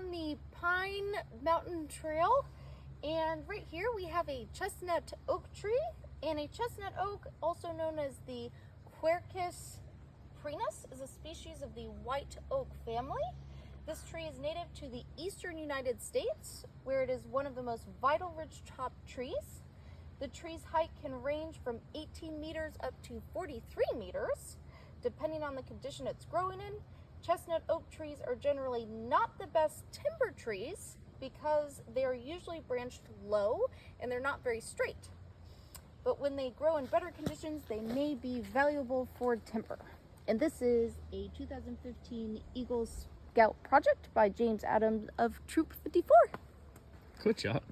on the Pine Mountain Trail, and right here we have a chestnut oak tree, and a chestnut oak, also known as the Quercus prinus, is a species of the white oak family. This tree is native to the eastern United States, where it is one of the most vital ridge top trees. The tree's height can range from 18 meters up to 43 meters, depending on the condition it's growing in. Chestnut oak trees are generally not the best timber trees because they are usually branched low and they're not very straight. But when they grow in better conditions, they may be valuable for timber. And this is a 2015 Eagle Scout project by James Adams of Troop 54. Good job.